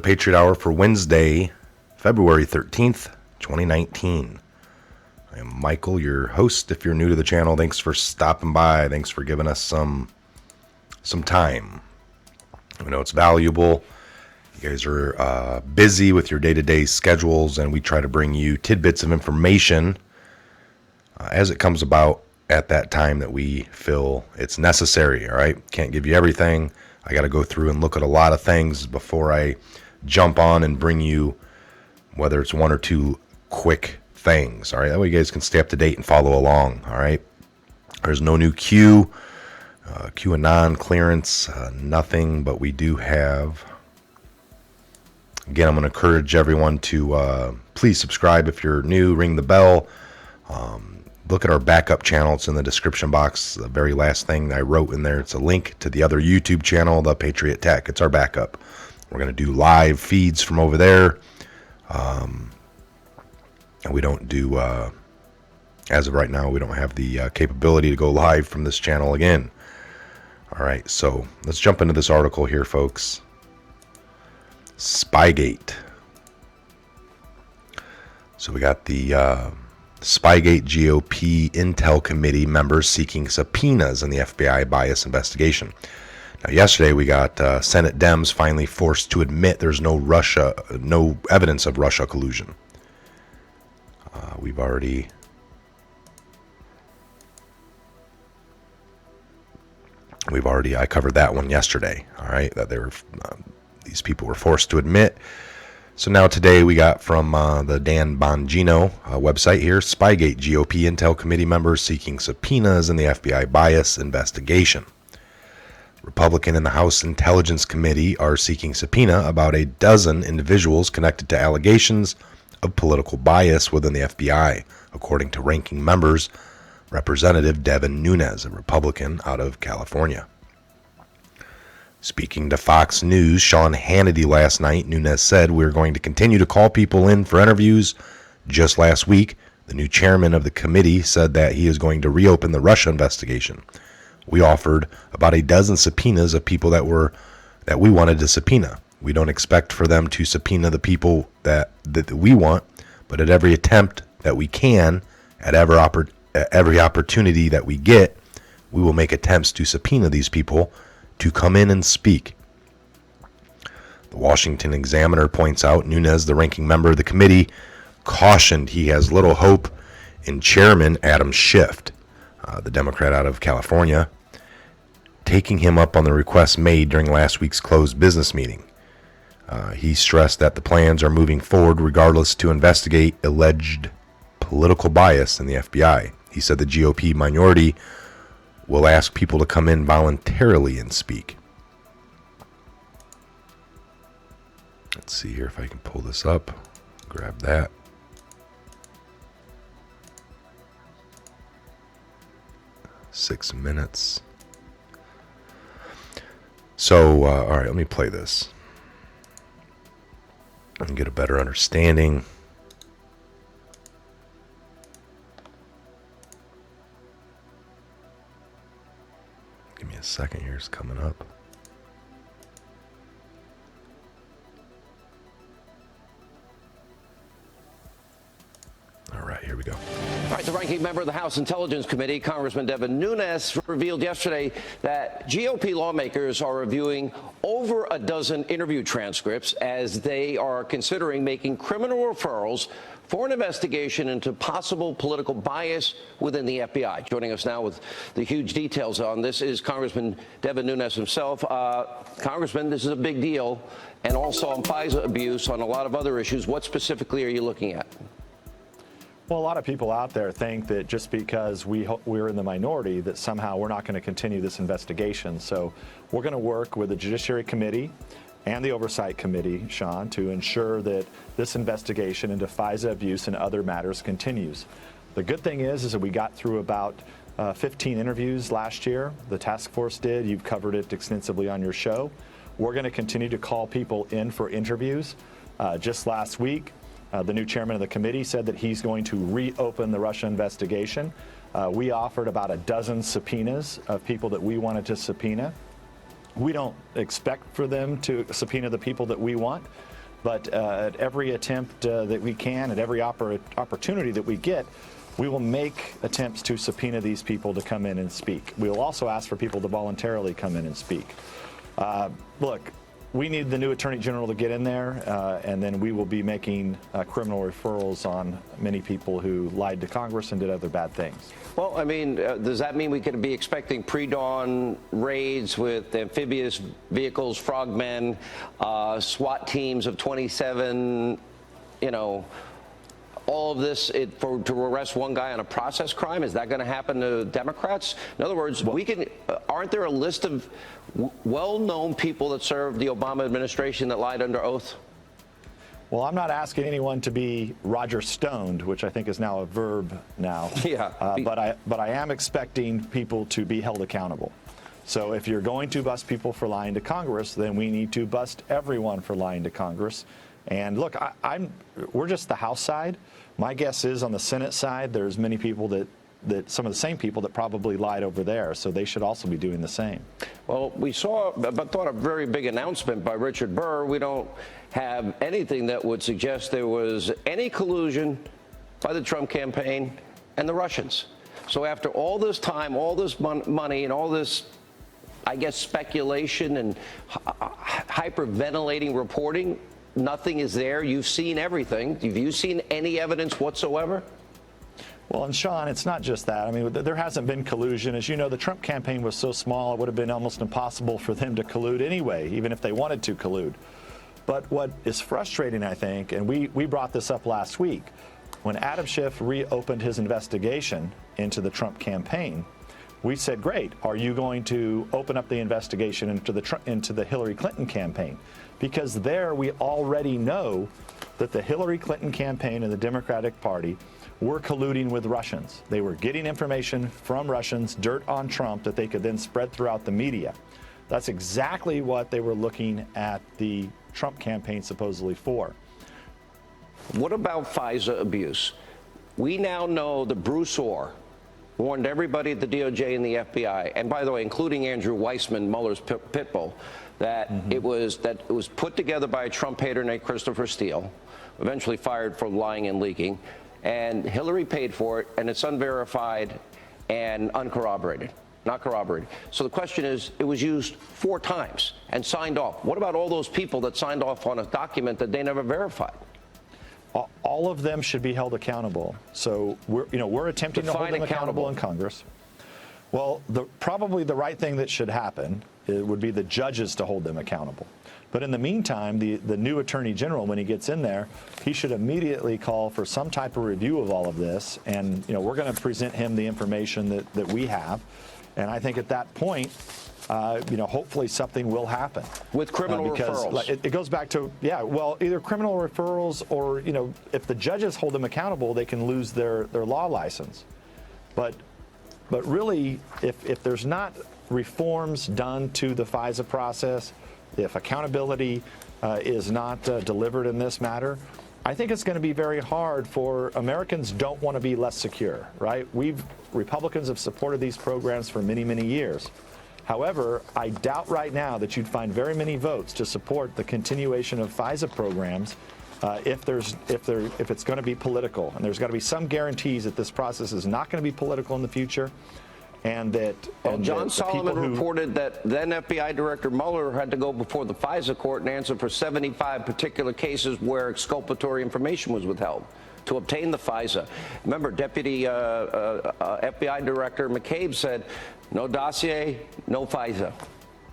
Patriot Hour for Wednesday, February 13th, 2019. I am Michael, your host. If you're new to the channel, thanks for stopping by. Thanks for giving us some time. I know it's valuable. You guys are busy with your day-to-day schedules, and we try to bring you tidbits of information as it comes about at that time that we feel it's necessary. All right, can't give you everything. I got to go through and look at a lot of things before I jump on and bring you, whether it's one or two quick things. All right, that way you guys can stay up to date and follow along. All right, there's no new QAnon clearance, nothing, but we do have. Again, I'm going to encourage everyone to please subscribe if you're new. Ring the bell. Look at our backup channel. It's in the description box. The very last thing I wrote in there, it's a link to the other YouTube channel, the Patriot Tech. It's our backup. We're going to do live feeds from over there. And we don't do, as of right now, we don't have the capability to go live from this channel again. All right, so let's jump into this article here, folks. Spygate. So we got the Spygate GOP Intel Committee members seeking subpoenas in the FBI bias investigation. Now, yesterday we got Senate Dems finally forced to admit there's no evidence of Russia collusion. I covered that one yesterday. All right, that they were these people were forced to admit. So now today we got from the Dan Bongino website here, Spygate GOP Intel Committee members seeking subpoenas in the FBI bias investigation. Republican in the House Intelligence Committee are seeking subpoena about a dozen individuals connected to allegations of political bias within the FBI, according to ranking members Representative Devin Nunes, a Republican out of California. Speaking to Fox News, Sean Hannity last night, Nunes said, "We're going to continue to call people in for interviews." Just last week, the new chairman of the committee said that he is going to reopen the Russia investigation. We offered about a dozen subpoenas of people that we wanted to subpoena. We don't expect for them to subpoena the people that we want, but at every attempt that we can, at every opportunity that we get, we will make attempts to subpoena these people to come in and speak. The Washington Examiner points out Nunes, the ranking member of the committee, cautioned he has little hope in Chairman Adam Schiff, the Democrat out of California, taking him up on the request made during last week's closed business meeting. He stressed that the plans are moving forward regardless to investigate alleged political bias in the FBI. He said the GOP minority will ask people to come in voluntarily and speak. Let's see here if I can pull this up. Grab that. Six minutes. So, all right, let me play this and get a better understanding. Give me a second here, it's coming up. All right, here we go. All right, the ranking member of the House Intelligence Committee, Congressman Devin Nunes, revealed yesterday that GOP lawmakers are reviewing over a dozen interview transcripts as they are considering making criminal referrals for an investigation into possible political bias within the FBI. Joining us now with the huge details on this is Congressman Devin Nunes himself. Congressman, this is a big deal, and also on FISA abuse, on a lot of other issues. What specifically are you looking at? Well, a lot of people out there think that just because we're in the minority that somehow we're not going to continue this investigation. So we're going to work with the Judiciary Committee and the Oversight Committee, Sean, to ensure that this investigation into FISA abuse and other matters continues. The good thing is that we got through about 15 interviews last year. The task force did. You've covered it extensively on your show. We're going to continue to call people in for interviews. Just last week, the new chairman of the committee said that he's going to reopen the Russia investigation. We offered about a dozen subpoenas of people that we wanted to subpoena. We don't expect for them to subpoena the people that we want, But at every attempt that we can, at every opportunity that we get, we will make attempts to subpoena these people to come in and speak. We will also ask for people to voluntarily come in and speak. Look, we need the new Attorney General to get in there, and then we will be making criminal referrals on many people who lied to Congress and did other bad things. Well, I mean, does that mean we could be expecting pre-dawn raids with amphibious vehicles, frogmen, SWAT teams of 27, all of this to arrest one guy on a process crime? Is that going to happen to Democrats? In other words, aren't there a list of well-known people that served the Obama administration that lied under oath? Well, I'm not asking anyone to be Roger Stoned, which I think is now a verb now. Yeah. But I am expecting people to be held accountable. So if you're going to bust people for lying to Congress, then we need to bust everyone for lying to Congress. And look, we're just the House side. My guess is on the Senate side, there's many people that some of the same people that probably lied over there, so they should also be doing the same. Well, we saw, but thought a very big announcement by Richard Burr. We don't have anything that would suggest there was any collusion by the Trump campaign and the Russians. So after all this time, all this money, and all this, I guess, speculation and hyperventilating reporting, nothing is there. You've seen everything. Have you seen any evidence whatsoever? Well, and Sean, it's not just that. I mean, there hasn't been collusion. As you know, the Trump campaign was so small, it would have been almost impossible for them to collude anyway, even if they wanted to collude. But what is frustrating, I think, and we brought this up last week, when Adam Schiff reopened his investigation into the Trump campaign, we said, great, are you going to open up the investigation into the Hillary Clinton campaign? Because there we already know that the Hillary Clinton campaign and the Democratic Party were colluding with Russians. They were getting information from Russians, dirt on Trump, that they could then spread throughout the media. That's exactly what they were looking at the Trump campaign supposedly for. What about FISA abuse? We now know that Bruce Orr warned everybody at the DOJ and the FBI, and by the way, including Andrew Weissman, Mueller's pit bull, that it was put together by a Trump hater named Christopher Steele, eventually fired for lying and leaking, and Hillary paid for it, and it's unverified and uncorroborated, not corroborated. So the question is, it was used 4 times and signed off. What about all those people that signed off on a document that they never verified? All of them should be held accountable. So we're attempting to hold them accountable in Congress. Well, probably the right thing that should happen would be the judges to hold them accountable. But in the meantime, the new Attorney General, when he gets in there, he should immediately call for some type of review of all of this. And we're going to present him the information that we have. And I think at that point, hopefully something will happen. With criminal referrals. It goes back to, either criminal referrals or, if the judges hold them accountable, they can lose their law license. But really, if there's not reforms done to the FISA process, if accountability is not delivered in this matter, I think it's going to be very hard for Americans. Don't want to be less secure, right? Republicans have supported these programs for many, many years. However, I doubt right now that you'd find very many votes to support the continuation of FISA programs if it's going to be political, and there's got to be some guarantees that this process is not going to be political in the future. And that John Solomon reported that then FBI Director Mueller had to go before the FISA court and answer for 75 particular cases where exculpatory information was withheld to obtain the FISA. Remember, Deputy FBI Director McCabe said, no dossier, no FISA.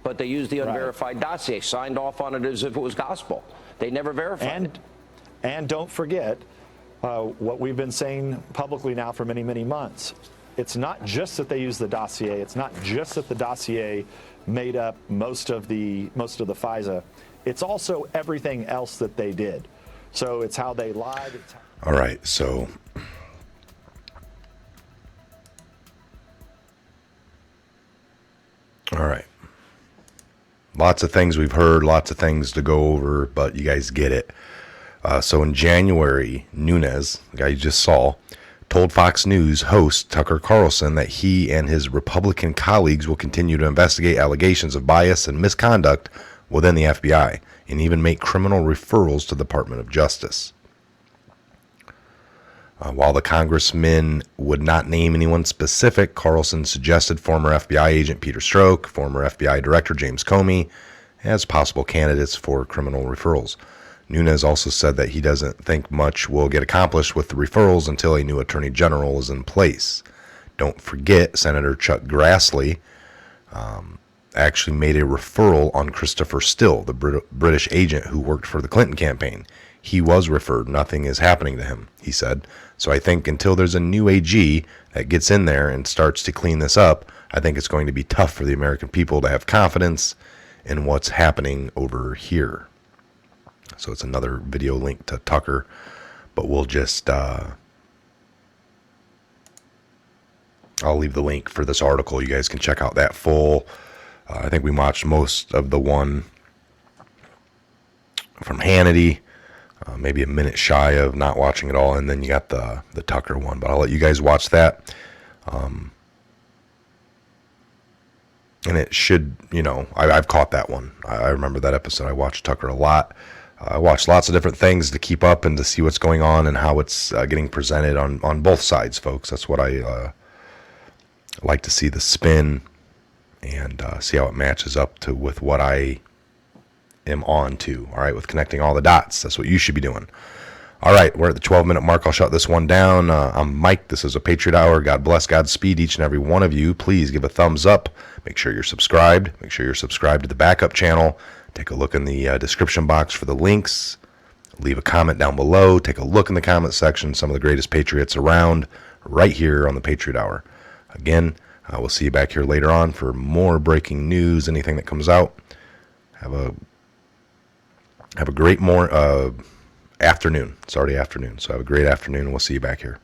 But they used the unverified dossier, signed off on it as if it was gospel. They never verified it. And don't forget what we've been saying publicly now for many, many months. It's not just that they used the dossier. It's not just that the dossier made up most of the FISA. It's also everything else that they did. So it's how they lied. All right. So all right. Lots of things we've heard, lots of things to go over, but you guys get it. So in January, Nunes, the guy you just saw, told Fox News host Tucker Carlson that he and his Republican colleagues will continue to investigate allegations of bias and misconduct within the FBI, and even make criminal referrals to the Department of Justice. While the congressman would not name anyone specific, Carlson suggested former FBI agent Peter Strzok, former FBI Director James Comey, as possible candidates for criminal referrals. Nunes also said that he doesn't think much will get accomplished with the referrals until a new attorney general is in place. Don't forget, Senator Chuck Grassley actually made a referral on Christopher Still, the British agent who worked for the Clinton campaign. He was referred. Nothing is happening to him, he said. So I think until there's a new AG that gets in there and starts to clean this up, I think it's going to be tough for the American people to have confidence in what's happening over here. So it's another video link to Tucker, but we'll just, I'll leave the link for this article. You guys can check out that full. I think we watched most of the one from Hannity, maybe a minute shy of not watching it all, and then you got the Tucker one, but I'll let you guys watch that. And it should, I've caught that one. I remember that episode. I watched Tucker a lot. I watched lots of different things to keep up and to see what's going on and how it's getting presented on both sides, folks. That's what I like to see, the spin, and see how it matches up with what I am on to. All right, with connecting all the dots. That's what you should be doing. All right, we're at the 12-minute mark. I'll shut this one down. I'm Mike. This is a Patriot Hour. God bless, Godspeed each and every one of you. Please give a thumbs up. Make sure you're subscribed. Make sure you're subscribed to the backup channel. Take a look in the description box for the links. Leave a comment down below. Take a look in the comment section. Some of the greatest Patriots around right here on the Patriot Hour. Again, we'll see you back here later on for more breaking news, anything that comes out. Have a great afternoon. It's already afternoon, so have a great afternoon, and we'll see you back here.